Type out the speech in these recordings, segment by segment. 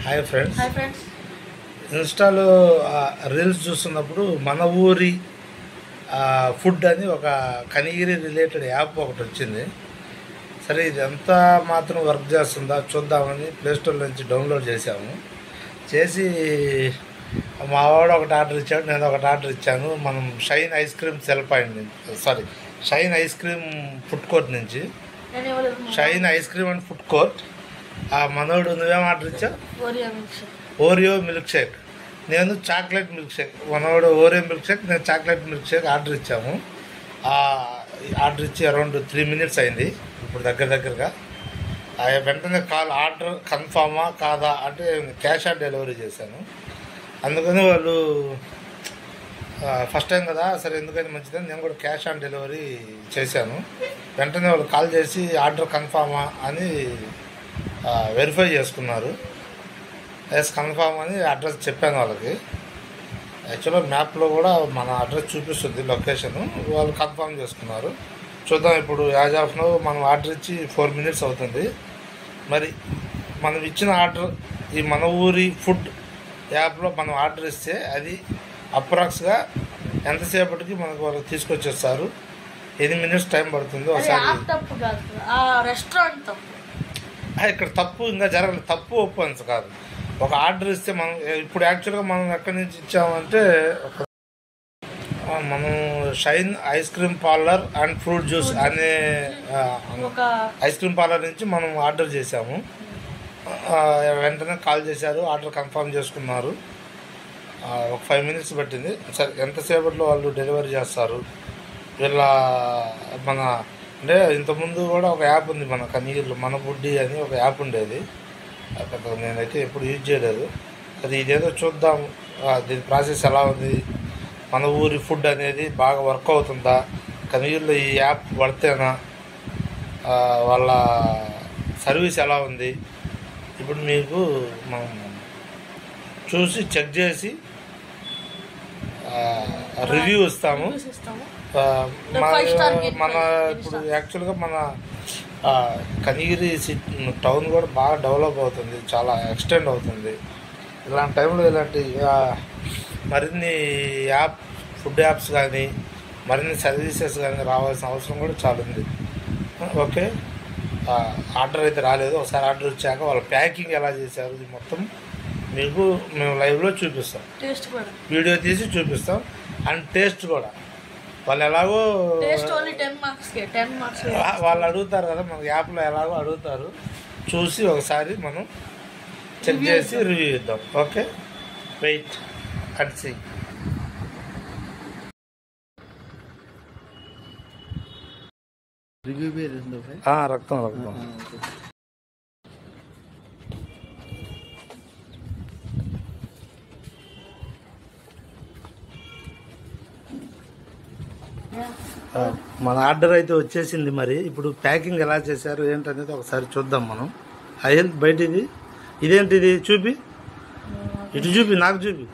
Hi friends. Hi friends. ఇన్స్టాలో reels చూస్తున్నప్పుడు మన ఊరి ఫుడ్ అని ఒక కనిగిరి రిలేటెడ్ యాప్ ఒకటి వచ్చింది. సరే ఇది ఎంత మాత్రం వర్క్ చేస్తుందా చూద్దామని ప్లేస్టోర్ నుంచి డౌన్లోడ్ చేసాము. చేసి మా వాడు ఒకటి ఆర్డర్ ఇచ్చాడు, నేను ఒకటి ఆర్డర్ ఇచ్చాను. మనం Shine ice cream sale point నుంచి, Shine ice cream food court నుంచి, Shine ice cream and food court. మనోడు నువ్వేం ఆర్డర్ ఇచ్చావు? ఓరియో మిల్క్ షేక్, నేను చాక్లెట్ మిల్క్ షేక్. మనోడు ఓరియో మిల్క్ షేక్, నేను చాక్లెట్ మిల్క్ షేక్ ఆర్డర్ ఇచ్చాము. ఆర్డర్ ఇచ్చి అరౌండ్ 3 minutes అయింది ఇప్పుడు దగ్గరగా. వెంటనే కాల్ ఆర్డర్ కన్ఫామా కాదా అంటే క్యాష్ ఆన్ డెలివరీ చేశాను. అందుకని వాళ్ళు ఫస్ట్ టైం కదా, సరే ఎందుకని మంచిదని నేను కూడా క్యాష్ ఆన్ డెలివరీ చేశాను. వెంటనే వాళ్ళు కాల్ చేసి ఆర్డర్ కన్ఫామా అని వెరిఫై చేసుకున్నారు. ఎస్ కన్ఫామ్ అని అడ్రస్ చెప్పాను వాళ్ళకి. యాక్చువల్గా మ్యాప్లో కూడా మన అడ్రస్ చూపిస్తుంది లొకేషను. వాళ్ళు కన్ఫామ్ చేసుకున్నారు. చూద్దాం ఇప్పుడు యాజ్ ఆఫ్ నో మనం ఆర్డర్ ఇచ్చి 4 minutes అవుతుంది. మరి మనం ఇచ్చిన ఆర్డర్ ఈ మన ఊరి ఫుడ్ యాప్లో మనం ఆర్డర్ ఇస్తే అది అప్రాక్స్గా ఎంతసేపటికి మనకు వాళ్ళు తీసుకొచ్చేస్తారు, 8 minutes టైం పడుతుంది. ఒకసారి ఇక్కడ తప్పు ఇంకా జరగలేదు, తప్పు ఒప్పన్స్ కాదు. ఒక ఆర్డర్ ఇస్తే మనం ఇప్పుడు యాక్చువల్గా మనం ఎక్కడి నుంచి ఇచ్చామంటే మనం Shine ice cream parlour and fruit juice అనే ఐస్ క్రీమ్ పార్లర్ నుంచి మనం ఆర్డర్ చేసాము. వెంటనే కాల్ చేశారు, ఆర్డర్ కన్ఫర్మ్ చేసుకున్నారు. ఒక 5 minutes పట్టింది. సరే ఎంతసేపట్లో వాళ్ళు డెలివరీ చేస్తారు వీళ్ళ మన అంటే ఇంతకుముందు కూడా ఒక యాప్ ఉంది మన కనిగిరిలో, మన బుడ్డి అని ఒక యాప్ ఉండేది. నేనైతే ఎప్పుడు యూజ్ చేయలేదు. అది ఇదేదో చూద్దాం దీని ప్రాసెస్ ఎలా ఉంది, మన ఊరి ఫుడ్ అనేది బాగా వర్క్ అవుతుందా, కనిగిరిలో ఈ యాప్ పడితేనా, వాళ్ళ సర్వీస్ ఎలా ఉంది ఇప్పుడు మీకు మనం చూసి చెక్ చేసి రివ్యూ ఇస్తాము. మన ఇప్పుడు యాక్చువల్గా మన కనిగిరి టౌన్ కూడా బాగా డెవలప్ అవుతుంది, చాలా ఎక్స్టెండ్ అవుతుంది. ఇలాంటి టైంలో ఇలాంటి మరిన్ని ఫుడ్ యాప్స్ కానీ మరిన్ని సర్వీసెస్ కానీ రావాల్సిన అవసరం కూడా చాలా ఉంది. ఓకే, ఆర్డర్ అయితే రాలేదు. ఒకసారి ఆర్డర్ వచ్చాక వాళ్ళ ప్యాకింగ్ ఎలా చేశారు ఇది మొత్తం మీకు మేము లైవ్లో చూపిస్తాం, వీడియో తీసి చూపిస్తాం. అండ్ టేస్ట్ కూడా వాళ్ళు ఎలాగో వాళ్ళు అడుగుతారు కదా, మన యాప్లో ఎలాగో అడుగుతారు, చూసి ఒకసారి మనం చెక్ చేసి రివ్యూ ఇద్దాం. Okay, wait and see. రక్తం మన ఆర్డర్ అయితే వచ్చేసింది. మరి ఇప్పుడు ప్యాకింగ్ ఎలా చేశారు ఏంటనేది ఒకసారి చూద్దాం మనం. అయ్యేది బయట ఇదేంటిది చూపి, ఇటు చూపి, నాకు చూపి,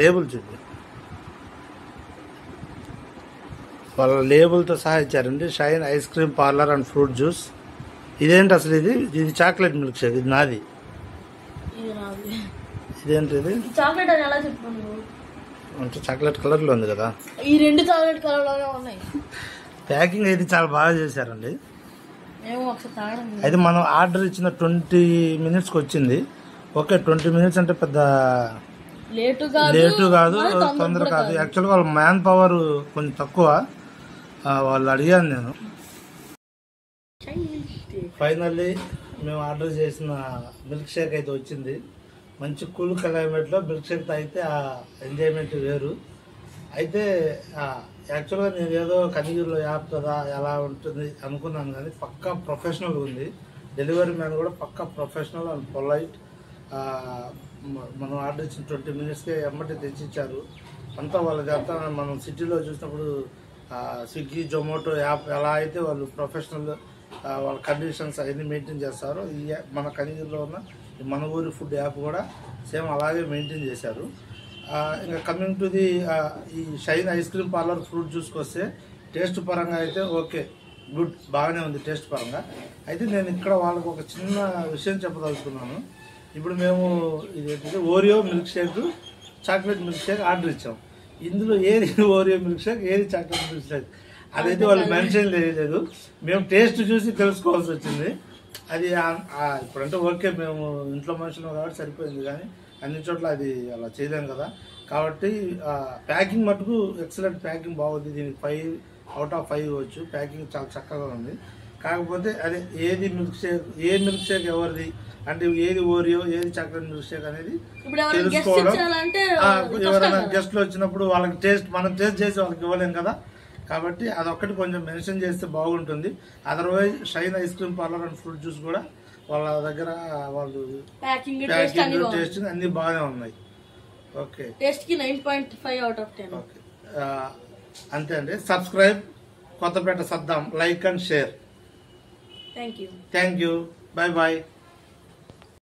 లేబుల్ చూపి. వాళ్ళ లేబుల్తో సహా ఇచ్చారండి. Shine ice cream parlour and fruit juice. ఇదేంటి అసలు? ఇది చాక్లెట్ మిల్క్ షేక్, ఇది నాది. ఇదేంటిది? అంటే చాక్లెట్ కలర్లో ఉంది కదా. ఈ 2 చాక్లెట్ కలర్లోనే ఉన్నాయి. ప్యాకింగ్ అయితే చాలా బాగా చేశారండి. అయితే మనం ఆర్డర్ ఇచ్చిన 20 minutesకి వచ్చింది. ఓకే, 20 minutes అంటే పెద్ద లేటు కాదు, తొందర కాదు. యాక్చువల్గా వాళ్ళ మ్యాన్ పవర్ కొంచెం తక్కువ. వాళ్ళు అడిగాను నేను. ఫైనల్లీ మేము ఆర్డర్ చేసిన మిల్క్ షేక్ అయితే వచ్చింది. మంచి కూల్ క్లైమేట్లో మిల్క్ షేక్ తాగితే ఆ ఎంజాయ్మెంట్ వేరు. అయితే యాక్చువల్గా నేను ఏదో కనిగిరిలో యాప్ కదా ఎలా ఉంటుంది అనుకున్నాను, కానీ పక్కా ప్రొఫెషనల్ ఉంది. డెలివరీ మ్యాన్ కూడా పక్కా ప్రొఫెషనల్ అండ్ పొలైట్. మనం ఆర్డర్ ఇచ్చిన 20 minutesకే ఎమ్మటి తెచ్చిచ్చారు. అంతా వాళ్ళదంతా మనం సిటీలో చూసినప్పుడు స్విగ్గీ, జొమాటో యాప్ ఎలా అయితే వాళ్ళు ప్రొఫెషనల్ వాళ్ళ కండిషన్స్ అవన్నీ మెయింటైన్ చేస్తారో, ఈ మన కనిగిరిలో ఉన్న మన ఊరి ఫుడ్ యాప్ కూడా సేమ్ అలాగే మెయింటైన్ చేశారు. ఇంకా కమింగ్ టు ది ఈ Shine ice cream parlour fruit జ్యూస్కి వస్తే టేస్ట్ పరంగా అయితే ఓకే, గుడ్, బాగానే ఉంది టేస్ట్ పరంగా. అయితే నేను ఇక్కడ వాళ్ళకి ఒక చిన్న విషయం చెప్పదలుచుకున్నాను. ఇప్పుడు మేము ఇదేంటంటే Oreo milk shake, chocolate milk shake order ఇచ్చాం. ఇందులో ఏది ఓరియో మిల్క్ షేక్, ఏది చాక్లెట్ మిల్క్ షేక్ అదైతే వాళ్ళు మెన్షన్ చేయలేదు. మేము టేస్ట్ చూసి తెలుసుకోవాల్సి వచ్చింది. అది ఇప్పుడంటే ఓకే, మేము ఇంట్లో మనుషులు కాబట్టి సరిపోయింది, కానీ అన్ని చోట్ల అది అలా చేయలేం కదా. కాబట్టి ప్యాకింగ్ మటుకు ఎక్సలెంట్, ప్యాకింగ్ బాగుంది. దీనికి 5 out of 5 ఇవ్వచ్చు. ప్యాకింగ్ చాలా చక్కగా ఉంది. కాకపోతే అదే ఏది మిల్క్ షేక్, ఏ మిల్క్ షేక్ ఎవరిది అంటే ఏది ఓరియో, ఏది చాక్లెట్ మిల్క్ షేక్ అనేది తెలుసుకోవడం. ఎవరైనా గెస్ట్లు వచ్చినప్పుడు వాళ్ళకి మనం టేస్ట్ చేసి వాళ్ళకి ఇవ్వలేం కదా. కాబట్టి అదొక్కటి కొంచెం మెన్షన్ చేస్తే బాగుంటుంది. Otherwise shine ice cream parlour and fruit juice కూడా వాళ్ళ దగ్గర వాళ్ళు ప్యాకింగ్ టేస్టింగ్ అన్ని బాగానే ఉన్నాయి. ఓకే, టేస్ట్ కి 9.5 out of 10. ఓకే, అంతే అండి. సబ్స్క్రైబ్ కొత్తపేట సద్దాం, like and share. Thank you. Thank you. Bye bye.